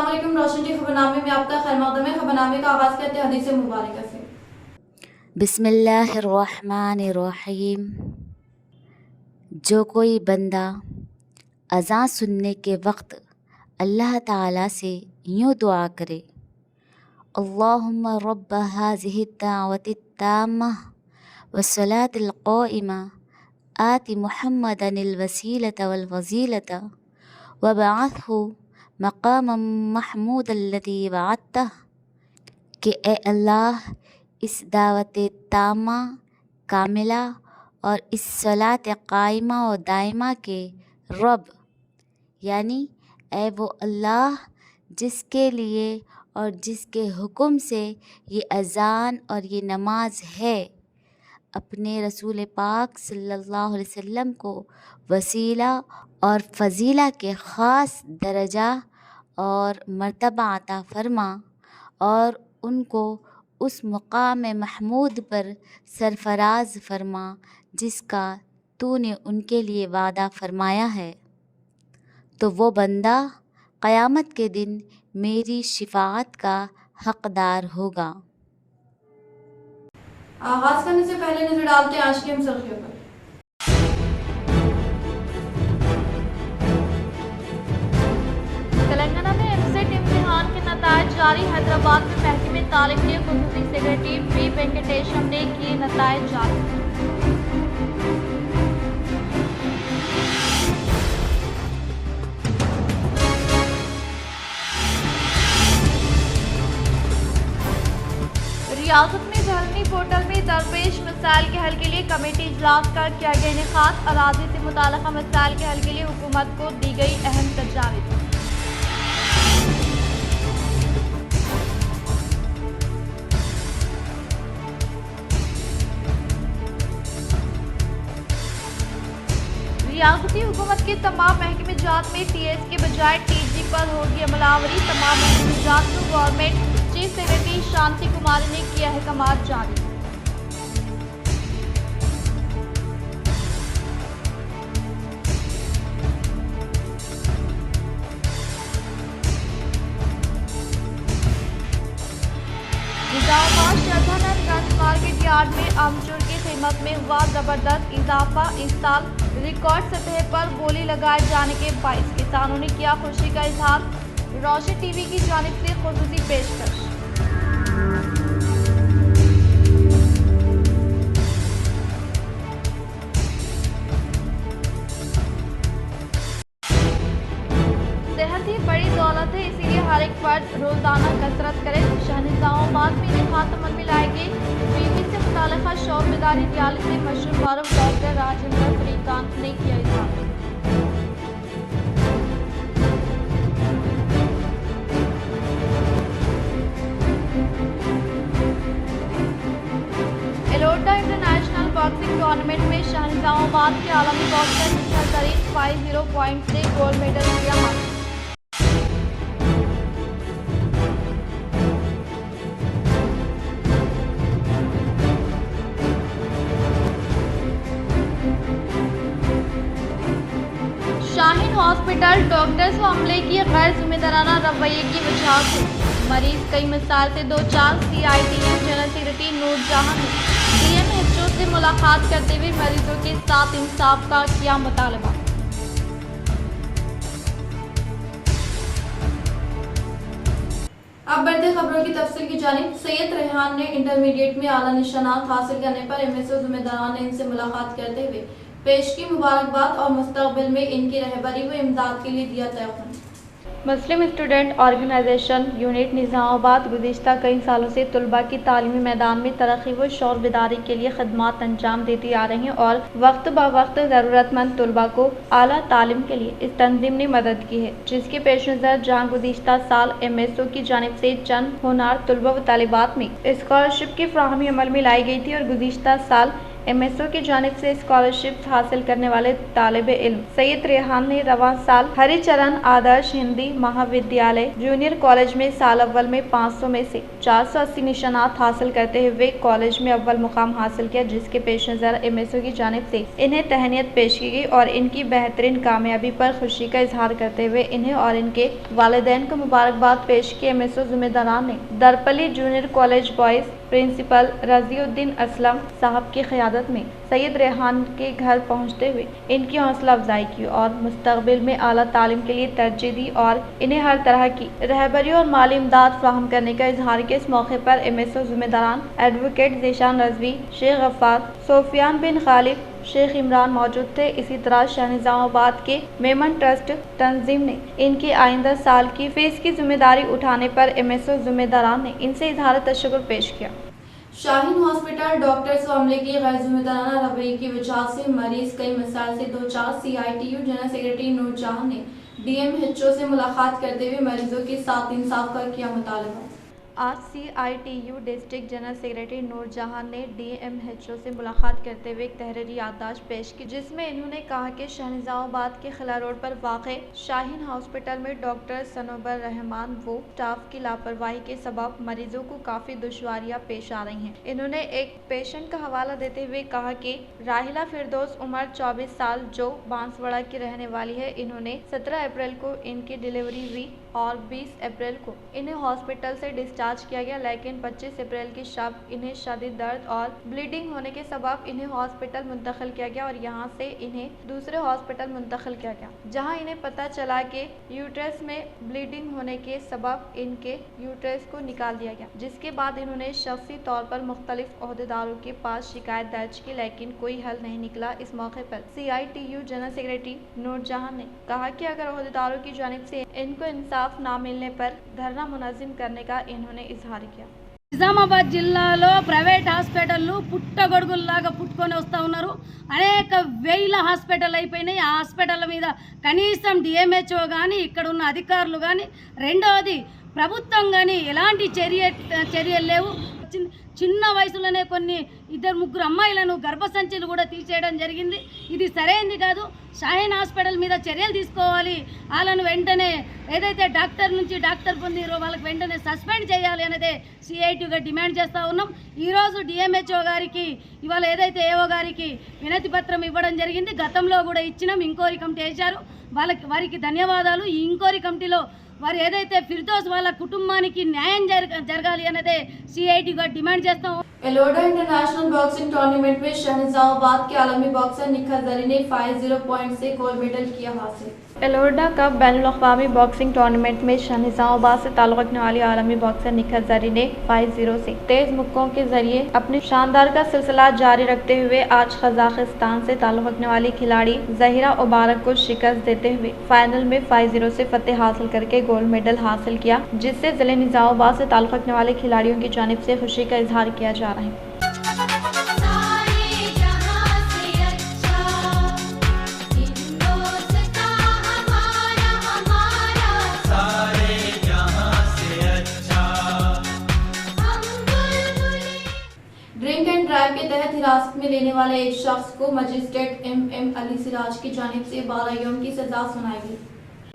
अस्सलाम वालेकुम। रोशन टी खबरनामे में आपका खैर मकदम है। खबरनामे का आगाज़ करते हैं हदीस मुबारक से। बिस्मिल्लाहिर्रहमानिर्रहीम। जो कोई बंदा अज़ान सुनने के वक्त अल्लाह ताला से यूँ दुआ करे, अल्लाहुम्मा रब्ब हाज़िहि दावति ताम्मा वस्सलातिल क़ाइमा आति मुहम्मदनिल वसीलता वल फज़ीलता वबअथहु मक़ामम महमूदल्लज़ी वअदतह, कि ए अल्लाह, इस दावत तामा कामिला और इस सलात कायमा और दायमा के रब, यानी ए वो अल्लाह जिसके लिए और जिसके हुक्म से ये अज़ान और ये नमाज है, अपने रसूल पाक सल्लल्लाहु अलैहि वसल्लम को वसीला और फ़ज़ीला के ख़ास दर्जा और मर्तबा अता फ़रमा और उनको उस मुक़ाम महमूद पर सरफ़राज़ फ़रमा जिसका तूने उनके लिए वादा फ़रमाया है। तो वो बंदा क़यामत के दिन मेरी शिफ़ाअत का हक़दार होगा। आगाज़ करने से पहले नजर डालते हैं आज की हम सुर्खियों पर। तेलंगाना में एमसेट इम्तिहान के नतायज जारी। हैदराबाद में महकमे तालीम के ख़ुसूसी सेक्रेटरी वी वेंकटेशम ने किए नतायज जारी। रियासत में धरनी पोर्टल में दरपेश मसाइल के हल के लिए कमेटी इजलास का किया गया इनेकाद। अराज़ी से मुताल्लिक़ मसाइल के हल के लिए हुकूमत को दी गई अहम तजावीज़। रियासती हुकूमत के तमाम महकमे जात में टीएस के बजाय टीजी पर होगी अमलावरी। तमाम महकमे जात को गवर्नमेंट चीफ सेक्रेटरी शांति कुमारी ने किया अहकामात जारी। निजामाबाद शाहजहानगंज मार्केट यार्ड में आमचूर की कीमत में हुआ जबरदस्त इजाफा। इस साल रिकॉर्ड सतह पर बोली लगाए जाने के बाइस किसानों ने किया खुशी का इजहार। रोशन टीवी की जानिब से खुसूसी पेशकश। सेहत ही बड़ी दौलत है, इसीलिए हर एक फर्द रोजाना कसरत करे। शाहनिजामाबाद में इनेकाद अमल में लाए गए बीवी से मुताल्लिक़ शौर बेदारी रैली से मशहूर फारूक डॉक्टर राजेंद्र श्रीकांत ने किया इजहार। एलोटा इंटरनेशनल बॉक्सिंग टूर्नामेंट में शाहनिजामाबाद के आलमी बॉक्सर निखिल तरीन 5-0 पॉइंट से गोल्ड मेडल किया हासिल। शाहीन हॉस्पिटल डॉक्टर्स व अमले की गैर जिम्मेदाराना रवैये की वजह से मरीज कई मिसाल से दो चार। CITU जनरल सेक्रेटरी नूरजहां ने DMHO से मुलाकात करते हुए मरीजों के साथ इंसाफ का किया मुतालबा। अब बढ़ते खबरों की तफसील की जानिब। सैयद रेहान ने इंटरमीडिएट में आला निशानात हासिल करने पर MSO जिम्मेदारान ने इनसे मुलाकात करते हुए पेश की मुबारकबाद और मुस्तकबिल में इनकी रहबरी व इमदाद के लिए दिया तयक़ुन। मुस्लिम स्टूडेंट ऑर्गेनाइजेशन यूनिट निज़ामाबाद गुज़िश्ता कई सालों से तलबा की तालीमी मैदान में तरक्की व शौर बेदारी के लिए खदमात अंजाम देती आ रही हैं और वक्त ब वक्त ज़रूरतमंद तलबा को आला तालीम के लिए इस तंजीम ने मदद की है, जिसके पेश नज़र जहाँ गुज़िश्ता साल MSO की जानिब से चंद होनार तलबा व तालिबात में स्कॉलरशिप की फ्राहमी अमल में लाई गई थी और गुज़िश्ता साल MSO की जानिब से स्कॉलरशिप हासिल करने वाले तालिब इल्म सैयद रेहान ने रवां साल हरिचरण आदर्श हिंदी महाविद्यालय जूनियर कॉलेज में साल अव्वल में 500 में से 480 निशानात हासिल करते हुए कॉलेज में अव्वल मुकाम हासिल किया, जिसके पेश नज़र MSO की जानिब से इन्हें तहनीत पेश की गई और इनकी बेहतरीन कामयाबी पर खुशी का इजहार करते हुए इन्हें और इनके वालिदैन को मुबारकबाद पेश की। MSO जिम्मेदारान ने Darpally junior college boys principal Raziuddin Aslam साहब की क़यादत में सैयद रेहान के घर पहुंचते हुए इनकी हौसला अफजाई की और मुस्तकबिल में आला तालीम के लिए तरजीह दी और इन्हें हर तरह की रहबरी और माली इमदाद फ्राहम करने का इजहार किया। इस मौके पर MSO जिम्मेदारान एडवोकेट ज़ीशान रजवी, शेख गफ्फार, सोफियान बिन खालिद, शेख इमरान मौजूद थे। इसी तरह शाहनिज़ामाबाद के मेमन ट्रस्ट तंजीम ने इनकी आइंदा साल की फीस की जिम्मेदारी उठाने पर MSO जिम्मेदारान ने इनसे इजहार तशक्कुर पेश किया। शाहीन हॉस्पिटल डॉक्टर्स व अमले की गैर जिम्मेदाराना रवैये की वजह से मरीज कई मसाइल से दो चार। CITU जनरल सेक्रेटरी नूरजहां ने DMHO से मुलाकात करते हुए मरीजों के साथ इंसाफ का किया मुतालबा। आज CITU district general secretary Noorjahan ने DMHO से मुलाकात करते हुए एक तहरीरी याददाश्त पेश की, जिसमें इन्होंने कहा कि शाहनिज़ामाबाद के खिला रोड पर वाक़े शाहीन हॉस्पिटल में डॉक्टर सनोबर रहमान व स्टाफ की लापरवाही के सबब मरीजों को काफ़ी दुश्वारियां पेश आ रही हैं। इन्होंने एक पेशेंट का हवाला देते हुए कहा कि राहिला फिरदौस उम्र 24 साल जो बांसवाड़ा की रहने वाली है, इन्होंने 17 अप्रैल को इनकी डिलीवरी हुई और 20 अप्रैल को इन्हें हॉस्पिटल से डिस्चार्ज किया गया, लेकिन 25 अप्रैल की शब इन्हें शदीद दर्द और ब्लीडिंग होने के सबब इन्हें हॉस्पिटल मुंतकिल किया गया और यहां से इन्हें दूसरे हॉस्पिटल मुंतकिल किया गया, जहां इन्हें पता चला कि यूट्रस में ब्लीडिंग होने के सबब इनके यूट्रस को निकाल दिया गया, जिसके बाद इन्होंने शख्सी तौर पर मुख्तलिफ ओहदेदारों के पास शिकायत दर्ज की, लेकिन कोई हल नहीं निकला। इस मौके पर CITU जनरल सेक्रेटरी नूरजहां ने कहा कि अगर ओहदेदारों की जानिब से इनको इंसाफ ना मिलने पर धरना मुनज़्ज़म करने का इन्होंने इजहार किया। నిజామాబాద్ జిల్లాలో ప్రైవేట్ హాస్పిటళ్ళు పుట్టగొడుగుల్లాగా పుట్టుకొని వస్తూ ఉన్నారు. అనేక వేల హాస్పిటల్ అయిపోయినాయి. ఆ హాస్పిటల్ మీద కనీసం DMHO కానీ ఇక్కడ ఉన్న అధికారులు కానీ, రెండవది ప్రభుత్వం కానీ ఎలాంటి చర్యలు లేవు. చిన్న వయసులోనే కొన్ని 2-3 అమ్మాయిలను గర్భసంచులు కూడా తీసేయడం జరిగింది. ఇది సరైనది కాదు. షాహీన్ హాస్పిటల్ మీద చర్యలు తీసుకోవాలి. వాళ్ళను వెంటనే ఏదైతే డాక్టర్ పొందిరో వాళ్ళకి వెంటనే సస్పెండ్ చేయాలి అనేది CITUగా డిమాండ్ చేస్తూ ఉన్నాం. ఈరోజు DMHO గారికి ఇవాళ ఏదైతే AO గారికి వినతి పత్రం ఇవ్వడం జరిగింది. గతంలో కూడా ఇచ్చినాం. ఇంక్వైరీ కమిటీ వేశారు. వారికి ధన్యవాదాలు. ఈ ఇంక్వైరీ కమిటీలో వారు ఏదైతే ఫిర్దౌస్ వాళ్ళ కుటుంబానికి న్యాయం జరగాలి అనేది CITUగా డిమాండ్ చేస్తాం. एलोडा इंटरनेशनल बॉक्सिंग टूर्नामेंट में शाहनिज़ामाबाद के आलमी बॉक्सर निखत जरी ने 5-0 पॉइंट से गोल्ड मेडल किया हासिल। एलोडा कप बैनुल-अक़वामी बॉक्सिंग टूर्नामेंट में शाहनिज़ामाबाद से ताल्लुक़ रखने वाली आलमी बॉक्सर निखत जरी ने 5-0 से तेज मुक्कों के जरिए अपने शानदार का सिलसिला जारी रखते हुए आज कजाकिस्तान से ताल्लुक़ रखने वाली खिलाड़ी ज़हीरा उबारक को शिकस्त देते हुए फाइनल में 5-0 से फतेह हासिल करके गोल्ड मेडल हासिल किया, जिससे ज़िले निज़ामाबाद से ताल्लुक़ रखने वाले खिलाड़ियों की जानिब से खुशी का इजहार किया जा रहा है। ड्रिंक एंड ड्राइव के तहत हिरासत में लेने वाले एक शख्स को मजिस्ट्रेट MM अली सिराज की जानिब से 12 यौम की सजा सुनाई गई।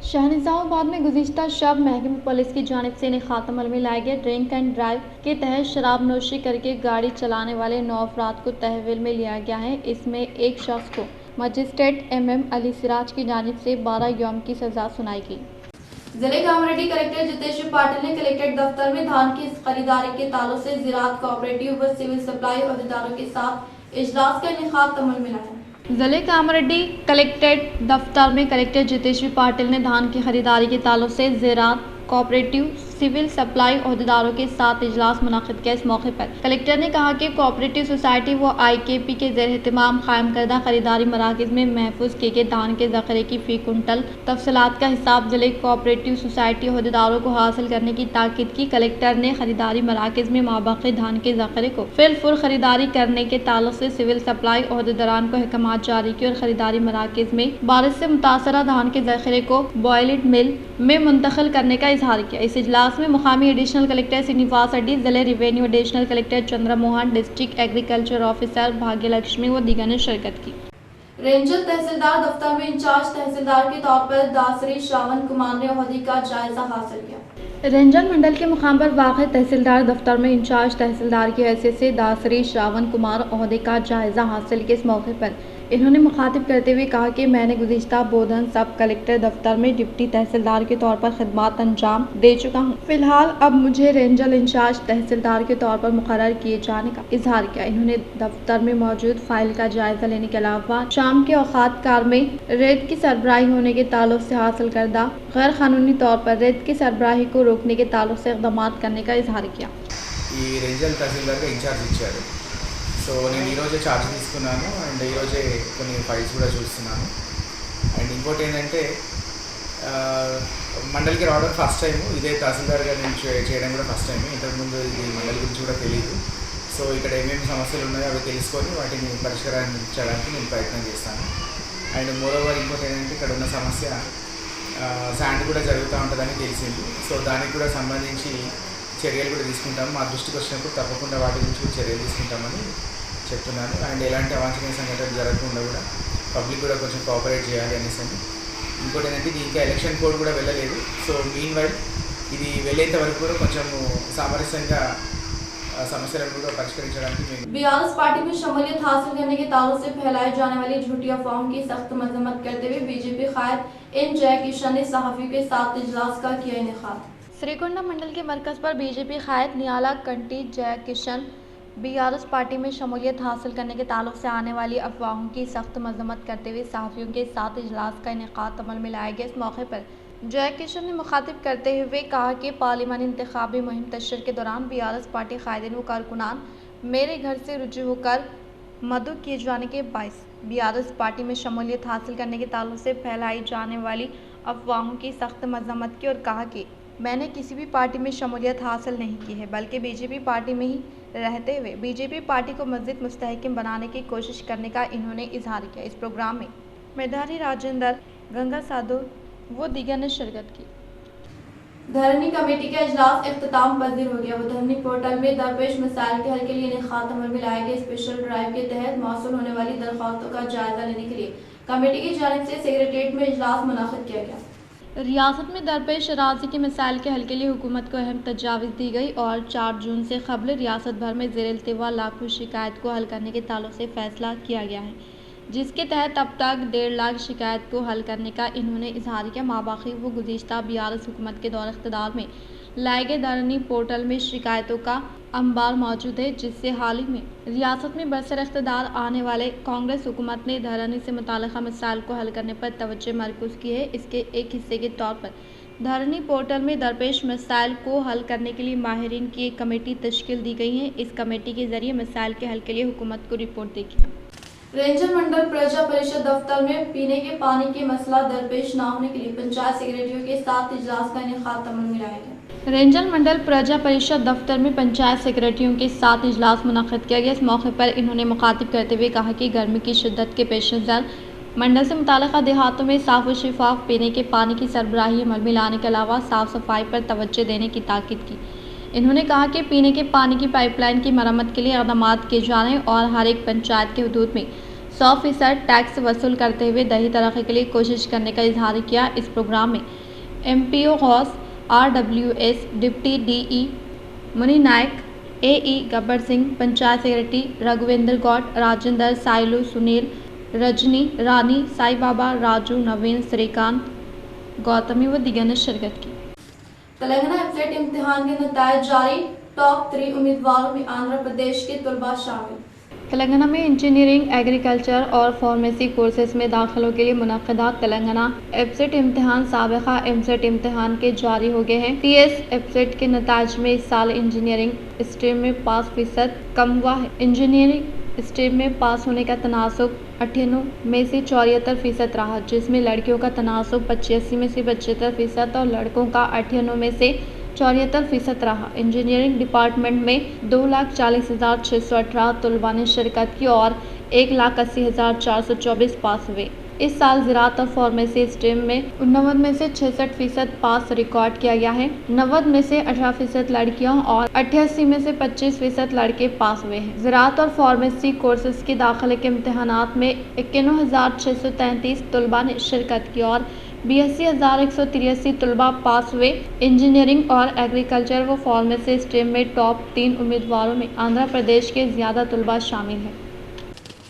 शाहनिज़ामाबाद में गुज़िश्ता शब महकमा पुलिस की जानिब से इन्हें खात्मा में लाया गया। ड्रिंक एंड ड्राइव के तहत शराब नोशी करके गाड़ी चलाने वाले 9 अफराद को तहवील में लिया गया है। इसमें एक शख्स को मजिस्ट्रेट MM अली सिराज की जानिब से 12 यौम की सजा सुनाई गई। जिले कामरेड्डी कलेक्टर जितेश्वर पाटिल ने कलेक्ट्रेट दफ्तर में धान की खरीदारी के ताल्लुक से ज़राअत कोऑपरेटिव व सिविल सप्लाई अहदेदारों के साथ इजलास का इनेकाद अमल में लाया। जिले कामरेड्डी कलेक्ट्रेट दफ्तर में कलेक्टर जितेश्वर पाटिल ने धान की खरीदारी के ताल्लुक से ज़राअत कोऑपरेटिव सिविल सप्लाई अहदेदारों के साथ इजलास मुनाकिद किया। इस मौके पर कलेक्टर ने कहा कि कोऑपरेटिव सोसाइटी व IKP के ज़ेर एहतमाम कायम करदा खरीदारी मराकज़ में महफूज किए गए धान के ज़ख़ीरे की फ़ी कुंटल तफसीलात का हिसाब ज़िले कोऑपरेटिव सोसाइटी अहदेदारों को हासिल करने की ताकीद की। कलेक्टर ने खरीदारी मराकज़ में माबाक़ी धान के ज़ख़ीरे को फिलफुर खरीदारी करने के ताल्लुक से सिविल सप्लाई अहदेदारान को अहकामात जारी किए और खरीदारी मराकज़ में बारिश से मुतासरा धान के ज़ख़ीरे को बॉयलिट मिल में मुंतकिल करने का इजहार किया। इस इजलास इजलास में मुकामी एडिशनल कलेक्टर श्रीनिवास रेड्डी, जिले revenue additional collector Chandramohan, district agriculture officer Bhagyalakshmi व दीगर ने शिरकत की। रेंजर तहसीलदार दफ्तर में इंचार्ज तहसीलदार के तौर पर दासरी श्रावण कुमार ने ओहदे का जायजा हासिल किया। रेंजर मंडल के मुकाम पर वाक़ तहसीलदार दफ्तर में इंचार्ज तहसीलदार की हैसियत से दासरी श्रावण कुमार ओहदे का जायजा हासिल किया। इस मौके पर इन्होंने मुखातिब करते हुए कहा कि मैंने गुज़िश्ता बोधन सब कलेक्टर दफ्तर में डिप्टी तहसीलदार के तौर पर खिदमत अंजाम दे चुका हूँ। फिलहाल अब मुझे रेंजर इंचार्ज तहसीलदार के तौर पर मुकर्रर किए जाने का इजहार किया। इन्होंने दफ्तर में मौजूद फाइल का जायजा लेने के अलावा शाम के औकात कार में रेत की सरबराही होने के ताल्लुक से हासिल करदा गैर कानूनी तौर पर रेत की सरबराही को रोकने के ताल्लुक से इक़दाम करने का इजहार किया। ఈ రీజనల్ తహసీల్దార్గా ఇన్ఛార్జ్ ఇచ్చారు. సో నేను ఈరోజే ఛార్జ్ తీసుకున్నాను అండ్ ఈరోజే కొన్ని ఫైల్స్ కూడా చూస్తున్నాను. అండ్ ఇంకోటి ఏంటంటే మండలికి రావడం ఫస్ట్ టైం, ఇదే తహసీల్దార్గా నేను చేయడం కూడా ఫస్ట్ టైం. ఇంతకుముందు ఇది మండలి గురించి కూడా తెలియదు. సో ఇక్కడ ఏమేమి సమస్యలు ఉన్నాయో అవి తెలుసుకొని వాటిని పరిష్కరించడానికి నేను ప్రయత్నం చేస్తాను. అండ్ మోరోవర్ ఇంకోటి ఏంటంటే ఇక్కడ ఉన్న సమస్య శాండ్ కూడా జరుగుతూ ఉంటుందని తెలిసింది. సో దానికి కూడా సంబంధించి చర్యలు కూడా తీసుకుంటాము. మా దృష్టికి వచ్చినప్పుడు తప్పకుండా వాటి గురించి కూడా చర్యలు తీసుకుంటామని చెప్తున్నాను. అండ్ ఎలాంటి అవాంఛనీయ సంఘటనలు జరగకుండా కూడా పబ్లిక్ కూడా కొంచెం కోఆపరేట్ చేయాలి అనేసి అని. ఇంకోటి ఏంటంటే ఇది ఇంకా ఎలక్షన్ కోడ్ కూడా వెళ్ళలేదు. సో మీన్ వైల్ ఇది వెళ్ళేంత వరకు కూడా కొంచెం సామరస్యంగా समस्या को परिष्कరించడానికి बीआरएस पार्टी में शमूलियत हासिल करने के ताल्लुक से फैलाई जाने वाली झूठी अफवाहों की सख्त मजम्मत करते हुए बीजेपी कायद एन जय किशन ने सहाफियों के साथ इजलास का किया इनेकाद। श्रीकुंडा मंडल के मरकज़ पर बीजेपी कायद नियाला कंटी जय किशन बीआरएस पार्टी में शमूलियत हासिल करने के ताल्लुक से आने वाली अफवाहों की सख्त मजम्मत करते हुए सहाफियों के साथ इजलास का इनेकाद अमल में लाया गया। इस मौके पर जय किशन ने मुखातिब करते हुए कहा कि पार्लिमानी इंतखाबी मुहिम तशर के दौरान बीआरएस पार्टी कायदीन व कारकुनान मेरे घर से रुजू होकर मदऊ किए जाने के बायस बीआरएस पार्टी में शमूलियत हासिल करने के ताल्लुक से फैलाई जाने वाली अफवाहों की सख्त मजम्मत की और कहा कि मैंने किसी भी पार्टी में शमूलियत हासिल नहीं की है, बल्कि बीजेपी पार्टी में ही रहते हुए बीजेपी पार्टी को मज़ीद मुस्तहकम बनाने की कोशिश करने का इन्होंने इजहार किया। इस प्रोग्राम में मेधारी राजेंद्र, गंगा साधु वो दीगर ने शिरकत की। धरनी कमेटी का इजलास इख्तिताम पजीर हो गया। वो धरनी पोर्टल में दरपेश मसाइल के हल के लिए इनेकाद अमल में लाए गए स्पेशल ड्राइव के तहत मौसूल होने वाली दरख्वास्तों का जायजा लेने के लिए कमेटी की जानिब से सेक्रेटेरिएट में इजलास मुनाकिद किया गया। रियासत में दरपेश अराज़ी के मसाइल के हल के लिए हुकूमत को अहम तजावीज़ दी गई और 4 जून से कबल रियासत भर में ज़ेर इल्तिवा लाखों शिकायत को हल करने के ताल्लुक से फ़ैसला किया गया है, जिसके तहत अब तक 1.5 लाख शिकायत को हल करने का इन्होंने इजहार किया। माबाकी वो गुज़िश्ता बीआरएस हुकूमत के दौर इख्तिदार में लाए गए धरनी पोर्टल में शिकायतों का अंबार मौजूद है, जिससे हाल ही में रियासत में बरसर इख्तिदार आने वाले कांग्रेस हुकूमत ने धरनी से मुताल्लिक़ा मसाइल को हल करने पर तवज्जो मरकूज़ की है। इसके एक हिस्से के तौर पर धरनी पोर्टल में दरपेश मसाइल को हल करने के लिए माहिरीन की एक कमेटी तश्कील दी गई है। इस कमेटी के जरिए मसाइल के हल के लिए हुकूमत को रिपोर्ट देगी। रेंजर मंडल प्रजा परिषद दफ्तर में पीने के पानी के मसला दरपेश न होने के लिए पंचायत सेक्रेटरियों के साथ इजलास का इनेकाद अमल में लाया गया। रेंजर मंडल प्रजा परिषद दफ्तर में पंचायत सेक्रेटरियों के साथ इजलास मुनक़्क़िद किया गया। इस मौके पर इन्होंने मुखातिब करते हुए कहा कि गर्मी की शिद्दत के पेश नज़र मंडल से मुताल्लिक़ा देहातों में साफ़ व शफाफ पीने के पानी की सरबराही अमल में लाने के अलावा साफ़ सफाई पर तवज्जो देने की ताकीद की। इन्होंने कहा कि पीने के पानी की पाइपलाइन की मरम्मत के लिए इक़दाम किए जाने और हर एक पंचायत के हदूद में 100% टैक्स वसूल करते हुए दही तरक्की के लिए कोशिश करने का इजहार किया। इस प्रोग्राम में MPO Ghouse, RWS, deputy DE Muni Naik, AE Gabbar Singh, panchayat secretary Raghuvendra Goud, Rajendra, Sailu, Sunil, Rajani, Rani, Sai Baba, Raju, Naveen, Srikanth, Gautami व दीगर ने शिरकत की। तेलंगाना एफलेट इम्तिहान के नतायज जारी। टॉप 3 उम्मीदवारों में आंध्र प्रदेश के तलबा शामिल। तेलंगाना में इंजीनियरिंग, एग्रीकल्चर और फार्मेसी कोर्सेज में दाखिलों के लिए मुनक़्क़िदा तेलंगाना एफसेट इम्तिहान साबिक़ा एमसेट इम्तिहान के जारी हो गए हैं। TS एफसेट के नताज में इस साल इंजीनियरिंग स्ट्रीम में 5% कम हुआ है। इंजीनियरिंग स्ट्रीम में पास होने का तनासुब 98 में से 74% रहा, जिसमें लड़कियों का तनासुब 85 में से 75% और लड़कों का 98 में से 74% रहा। इंजीनियरिंग डिपार्टमेंट में 2,40,618 तलबा ने शिरकत की और 1,80,424 पास हुए। इस साल ज़राअत और फार्मेसी स्ट्रीम में 89 में से 66% पास रिकॉर्ड किया गया है। 90 में से 18% लड़कियों और 88 में से 25% लड़के पास हुए हैं। ज़राअत और फार्मेसी कोर्सेज के दाखिले के इम्तहानात में 91,633 तलबा ने शिरकत की और 82,183 तलबा पास हुए। इंजीनियरिंग और एग्रीकल्चर व फार्मेसी स्ट्रीम में टॉप 3 उम्मीदवारों में आंध्र प्रदेश के ज़्यादा तलबा शामिल हैं।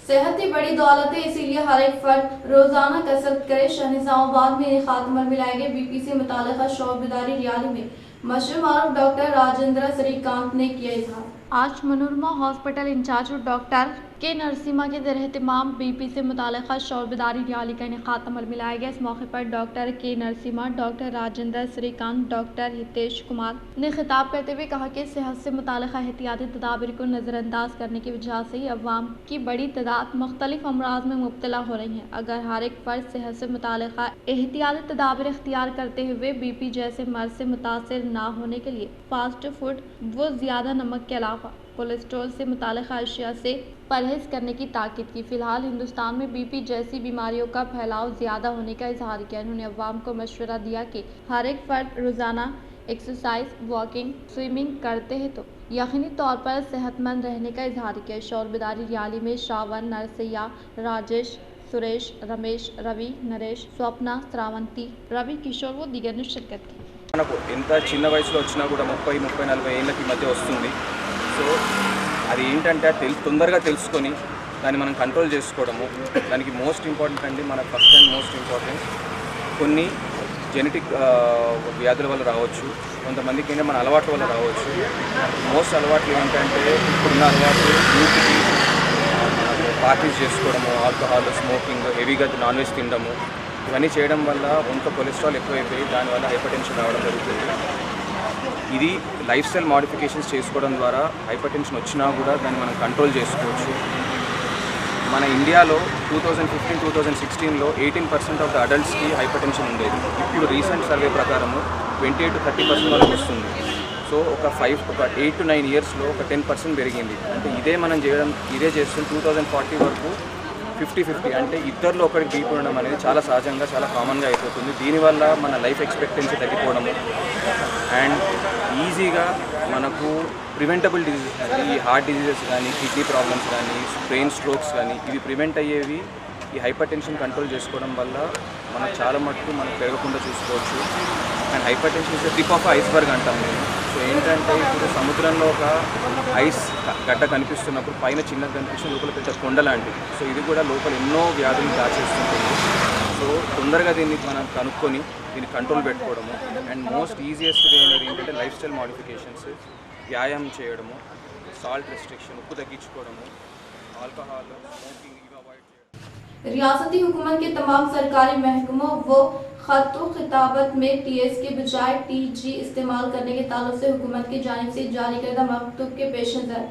सेहत ही बड़ी दौलत है, इसीलिए हर एक फर्द रोजाना कसरत करे। शहनिजामाबाद में खात्मा मिलाए गए बीपी से मुताल्लिक़ शौर बेदारी रैली में मशहूर मारूफ डॉक्टर राजेंद्र श्रीकांत ने किया इजहार। आज मनोरमा हॉस्पिटल इंचार्ज डॉक्टर के नरसिम्हा के ज़ेर-ए-एहतिमाम बीपी से मुताल्लिक़ शौर बेदारी रैली का इनेकाद अमल में लाया गया। इस मौके पर डॉक्टर के नरसिम्हा, डॉक्टर राजेंद्र श्रीकांत, डॉक्टर हितेश कुमार ने खिताब करते हुए कहा कि सेहत से मुताल्लिक़ एहतियाती तदाबीर को नज़रअंदाज करने की वजह से ही अवाम की बड़ी तादाद मुख्तलिफ अमराज में मुब्तला हो रही है। अगर हर एक फर्द सेहत से मुताल्लिक़ एहतियाती तदाबीर इख्तियार करते हुए बीपी जैसे मर्ज से मुतासर ना होने के लिए फास्ट फूड व ज़्यादा नमक के अलावा कोलेस्ट्रॉल से मुताल्लिक़ अशिया से परहेज़ करने की ताकीद की। फ़िलहाल हिंदुस्तान में बीपी जैसी बीमारियों का फैलाव ज़्यादा होने का इजहार किया। उन्होंने अवाम को मशवरा दिया कि हर एक फ़र्द रोज़ाना एक्सरसाइज, वॉकिंग, स्विमिंग करते हैं तो यकीनी तौर पर सेहतमंद रहने का इजहार किया। शौर बेदारी रैली में श्रावण, नरसैया, राजेश, सुरेश, रमेश, रवि, नरेश, स्वप्ना, श्रावंती, रवि किशोर व दीगर ने शिरकत की। మనకు ఎంత చిన్న వయసులో వచ్చినా కూడా 30-40 ఏళ్ళకి మధ్య వస్తుంది. సో అది ఏంటంటే తొందరగా తెలుసుకొని దాన్ని మనం కంట్రోల్ చేసుకోవడము. దానికి మోస్ట్ ఇంపార్టెంట్ అండి, మన ఫస్ట్ అండ్ మోస్ట్ ఇంపార్టెంట్ కొన్ని జెనెటిక్ వ్యాధుల వల్ల రావచ్చు, కొంతమందికి ఏంటంటే మన అలవాట్ల వల్ల రావచ్చు. మోస్ట్ అలవాట్లు ఏంటంటే ఇప్పుడున్న అలవాట్లు యూత్కి పార్టీస్ చేసుకోవడము, ఆల్కహాల్, స్మోకింగ్, హెవీగా నాన్ వెజ్ తినడము, ఇవన్నీ చేయడం వల్ల ఒంట్లో కొలెస్ట్రాల్ ఎక్కువైపోయి దానివల్ల హైపర్ టెన్షన్ రావడం జరుగుతుంది. ఇది లైఫ్ స్టైల్ మోడిఫికేషన్స్ చేసుకోవడం ద్వారా హైపర్ టెన్షన్ వచ్చినా కూడా దాన్ని మనం కంట్రోల్ చేసుకోవచ్చు. మన ఇండియాలో 2015-2016లో 18% ఆఫ్ ద అడల్ట్స్కి హైపర్ టెన్షన్ ఉండేది. ఇప్పుడు రీసెంట్ సర్వే ప్రకారము 28-30% వరకు వస్తుంది. సో ఒక 8 to 9 ఇయర్స్లో ఒక 10% పెరిగింది. అంటే ఇదే చేస్తుంది 2040 వరకు 50-50, అంటే ఇద్దరిలో ఒకరికి బీపీ ఉండడం అనేది చాలా సహజంగా, చాలా కామన్గా అయిపోతుంది. దీనివల్ల మన లైఫ్ ఎక్స్పెక్టెన్సీ తగ్గిపోవడము అండ్ ఈజీగా మనకు ప్రివెంటబుల్ డిజీజెస్ కానీ, ఈ హార్ట్ డిజీజెస్ కానీ, కిడ్నీ ప్రాబ్లమ్స్ కానీ, బ్రెయిన్ స్ట్రోక్స్ కానీ ఇవి ప్రివెంట్ అయ్యేవి ఈ హైపర్ టెన్షన్ కంట్రోల్ చేసుకోవడం వల్ల మనకు చాలా మటుకు మనకు పెరగకుండా చూసుకోవచ్చు. And hyper tension is tip of iceberg అంటాం మేము. సో ఏంటంటే ఇప్పుడు సముద్రంలో ఒక ఐస్ గడ్డ కనిపిస్తున్నప్పుడు పైన చిన్నది కనిపిస్తుంది, లోపల పెద్ద కొండ లాంటిది. సో ఇది కూడా లోపల ఎన్నో వ్యాధులు దాచేస్తుంటుంది. సో తొందరగా దీన్ని మనం కనుక్కొని దీన్ని కంట్రోల్ పెట్టుకోవడము. అండ్ మోస్ట్ ఈజియెస్ట్ వే అనేది ఏంటంటే లైఫ్ స్టైల్ మోడిఫికేషన్స్, వ్యాయామం చేయడము, సాల్ట్ రెస్ట్రిక్షన్, ఉప్పు తగ్గించుకోవడము, ఆల్కహాల్, స్మోకింగ్ ఇవి అవాయిడ్ చేయడం. रियासती हुकूमत के तमाम सरकारी महकमों व खत्तो खिताबत में टीएस के बजाय टीजी इस्तेमाल करने के ताल्लुक से हुकूमत की जानिब से जारी करदा मकतूब के पेश नज़र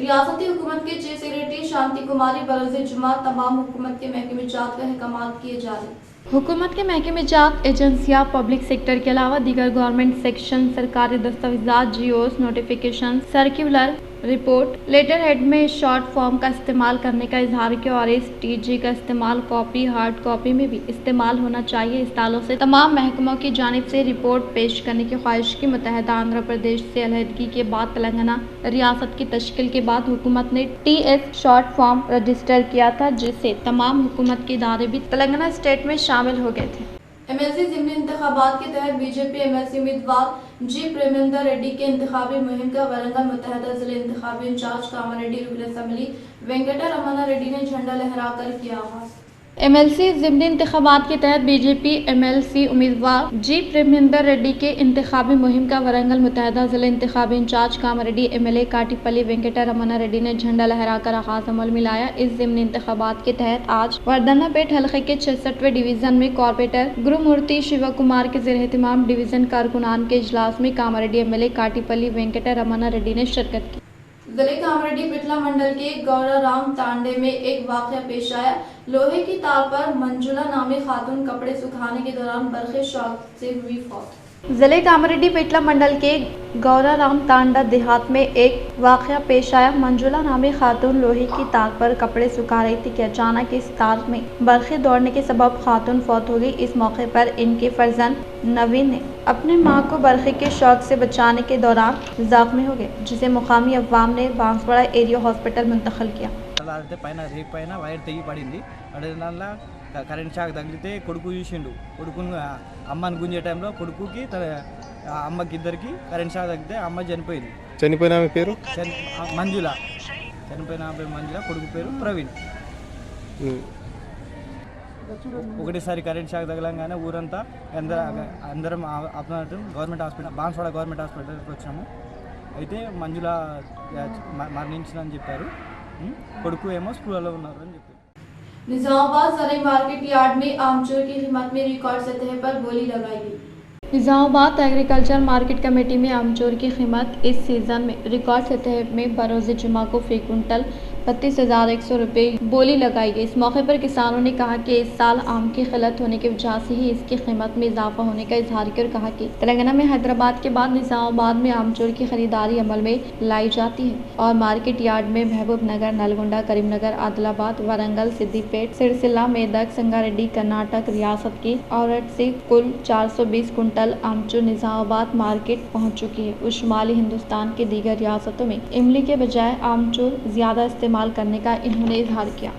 रियासती हुकूमत के चीफ सेक्रेटरी शांति कुमारी बरोज़ जुमा तमाम हुकूमत के महकमे जात का अहकाम किए जा रहे हैं। हुकूमत के महकमे जात, एजेंसियाँ, पब्लिक सेक्टर के अलावा दीगर गवर्नमेंट सेक्शन, सरकारी दस्तावेज़ात, GOs, notification, circular, report, letter head में शॉर्ट फॉर्म का इस्तेमाल करने का इजहार किया और इस टीजी का इस्तेमाल कॉपी, हार्ड कॉपी में भी इस्तेमाल होना चाहिए। इस ताल्लुक से तमाम महकमों की जानिब से रिपोर्ट पेश करने की ख्वाहिश की। मुत्तहदा आंध्र प्रदेश से अलहदगी के बाद तेलंगाना रियासत की तश्कील के बाद हुकूमत ने टीएस शॉर्ट फॉर्म रजिस्टर किया था, जिससे तमाम हुकूमत के इदारे भी तेलंगाना स्टेट में शामिल हो गए थे। एमएलसी ज़िमनी इंतखाबात के तहत बीजेपी एमएलसी उम्मीदवार जी प्रेमेंद्र रेड्डी के इंतखाबी मुहिम का वरंगल मुत्तहदा जिले इंतखाबी इंचार्ज कामारेड्डी रुकन असेंबली वेंकटा रमना रेड्डी ने झंडा लहराकर किया आगाज। एमएलसी ज़िमनी इंतखाबात के तहत बीजेपी एमएलसी उम्मीदवार जी प्रेमेंद्र रेड्डी के इंतखाबी मुहिम का वरंगल मुत्तहदा जिले इंतखाबी इंचार्ज कामारेड्डी एमएलए काटीपल्ली वेंकटा रमना रेड्डी ने झंडा लहराकर आगाज अमल में लाया। इस ज़िमनी इंतखाबात के तहत आज वर्धनापेट हल्के के 66वें डिवीज़न में कॉर्पोरेटर गुरुमूर्ति शिव कुमार के ज़ेर-ए-एहतिमाम डिवीज़न कारकुनान के इजलास में कामारेड्डी एमएलए काटीपल्ली वेंकटा रमना रेड्डी ने शिरकत की। जिले कामारेड्डी पिटला मंडल के गौराराम तांडे में एक वाक़या पेश आया। लोहे की तार पर मंजुला नामी खातून कपड़े सुखाने के दौरान बरक़े शॉक से हुई फौत। जिले कामारेड्डी पेटला मंडल के गौराराम तांडा देहात में एक वाकया पेश आया। मंजुला नामी खातून लोहे की तार पर कपड़े सुखा रही थी कि अचानक इस तार में बरखे दौड़ने के सबब खातून फौत हो गई। इस मौके पर इनके फर्जंद नवीन ने अपनी मां को बरखे के शौक से बचाने के दौरान जख्मी हो गए, जिसे मुकामी अवाम ने बांसवाड़ा एरिया हॉस्पिटल मुंतकिल किया। పైన రేక్ పైన వైర్ తెగి పడింది. పడిన దానిలో కరెంట్ షాక్ తగిలితే కొడుకు చూసిండు. కొడుకును అమ్మని గుంజే టైంలో కొడుకుకి అమ్మకి ఇద్దరికి కరెంట్ షాక్ తగిలితే అమ్మ చనిపోయింది. చనిపోయిన ఆమె పేరు మంజుల. చనిపోయిన ఆమె మంజుల, కొడుకు పేరు ప్రవీణ్. ఒకటేసారి కరెంట్ షాక్ తగలంగానే ఊరంతా అందరం గవర్నమెంట్ హాస్పిటల్, బాన్స్వాడ గవర్నమెంట్ హాస్పిటల్కి వచ్చినాము. అయితే మంజుల మరణించిందని చెప్పారు. కొడుకు ఏమో స్కూల్లో ఉన్నారు అని చెప్పారు. निजामाबाद सराय मार्केट यार्ड में आमचूर की कीमत में रिकॉर्ड सतह पर बोली लगाई गई। निजामाबाद एग्रीकल्चर मार्केट कमेटी में आमचूर की कीमत इस सीज़न में रिकॉर्ड सतह में बरोज़ जुमा को फी कुंटल 32,100 रुपये बोली लगाई गई। इस मौके पर किसानों ने कहा कि इस साल आम की खिलत होने की वजह से ही इसकी कीमत में इजाफा होने का इजहार किया और कहा कि तेलंगाना में हैदराबाद के बाद निजामाबाद में आमचूर की खरीदारी अमल में लाई जाती है और मार्केट यार्ड में महबूब नगर, नलगोंडा, करीमनगर, आदिलाबाद, वारंगल, सिद्दीपेट, सिरसिल्ला, मेदक, संगारेड्डी, कर्नाटक रियासत की औरत से कुल 420 कुंटल आमचूर निजामाबाद मार्केट पहुँच चुकी है। उस शुमाली हिंदुस्तान के दीगर रियासतों में इमली के बजाय आमचूर ज्यादा इस्तेमाल करने का इन्होंने इजहार किया।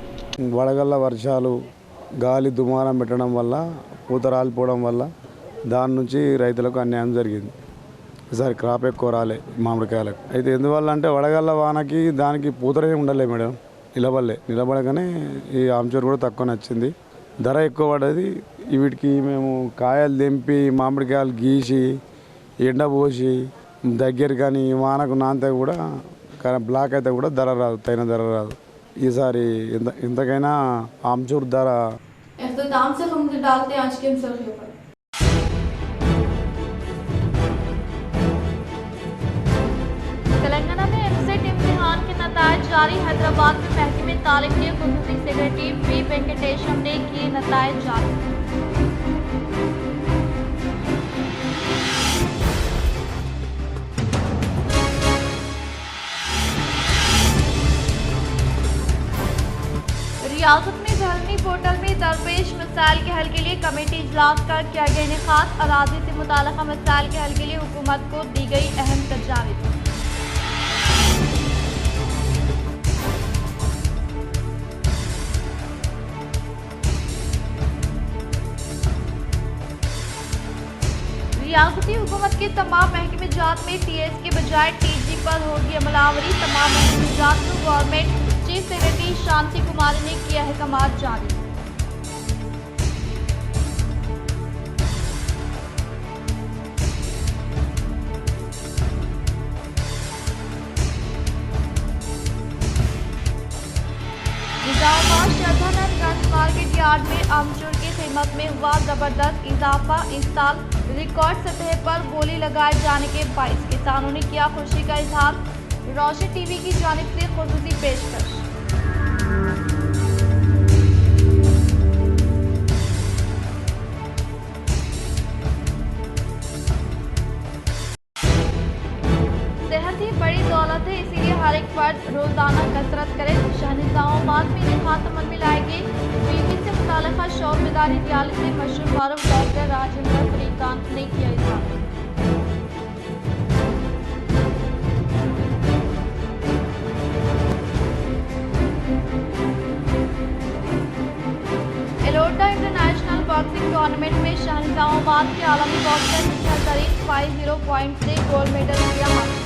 వడగళ్ళ వర్షాలు, గాలి దుమారం పెట్టడం వల్ల, పూత రాలిపోవడం వల్ల దాని నుంచి రైతులకు అన్యాయం జరిగింది. ఈసారి క్రాప్ ఎక్కువ రాలే మామిడికాయలకు. అయితే ఎందువల్ల అంటే వడగళ్ళ వానకి దానికి పూతరే ఉండలే మేడం, నిలబడగానే ఈ ఆమ్చూర్ కూడా తక్కువ నచ్చింది. ధర ఎక్కువ పడ్డది. వీటికి మేము కాయలు తెంపి మామిడికాయలు గీసి ఎండపోసి దగ్గర కానీ వానకు నాంతే కూడా బ్లాక్ అయితే కూడా ధర రాదు, తగిన ధర రాదు. ఈసారి ఎంతకైనా ఆమ్చూర్ ధర इख्तिताम से हम डालते हैं आज के सुर्खियों पर। तेलंगाना में एमसेट इम्तिहान के नतायज जारी। हैदराबाद में महकमे तालीम के खुसूसी सेक्रेटरी वी वेंकटेशम ने किए नतायज जारी। रियासत में धरनी पोर्टल में दरपेश मसाइल के हल के लिए कमेटी इजलास का किया गया इनेकाद। अराजी से मुताल्लिक़ मसाइल के हल के लिए हुकूमत को दी गई अहम तजावीज़। रियासती हुकूमत के तमाम महकमे जात में TS के बजाय TG पर होगी अमलावरी। तमाम महकमे जात को गवर्नमेंट चीफ सेक्रेटरी शांति कुमारी ने किया अहकामात जारी। निजामाबाद श्रद्धानंदगंज मार्केट यार्ड में आमचूर की कीमत में हुआ जबरदस्त इजाफा। इस साल रिकॉर्ड सतह पर बोली लगाए जाने के बाइस किसानों ने किया खुशी का इजहार। रोशन टीवी की जानिब से खुसूसी पेशकश। सेहत ही बड़ी दौलत है, इसीलिए हर एक फर्द रोजाना कसरत करे। निजामाबाद में इनेकाद अमल में लाए गए बीवी से मुताल्लिक़ शौर बेदारी रैली से मशहूर मारूफ डॉक्टर राजेंद्र श्रीकांत ने किया इजहार। एलोटा इंटरनेशनल बॉक्सिंग टूर्नामेंट में निजामाबाद के आलमी बॉक्सर निखिल तरीन 50 पॉइंट से गोल्ड मेडल किया हासिल।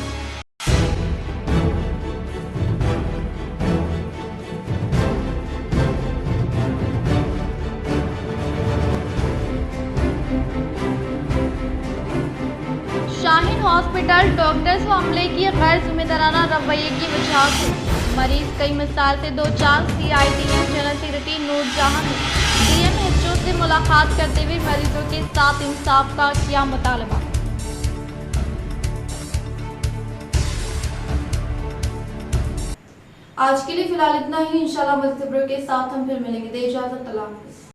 शाहीन हॉस्पिटल डॉक्टर्स व अमले की गैर जिम्मेदाराना रवैये की वजह से मरीज कई मिसाल से 2-4 CITU जनरल सेक्रेटरी नूरजहां ने DMHO से मुलाकात करते हुए मरीजों के साथ इंसाफ का किया मुतालबा। आज के लिए फिलहाल इतना ही। इंशाल्लाह मज़ीद खबरों के साथ हम फिर मिलेंगे। दे इजाज़त, अल्लाह हाफ़िज़।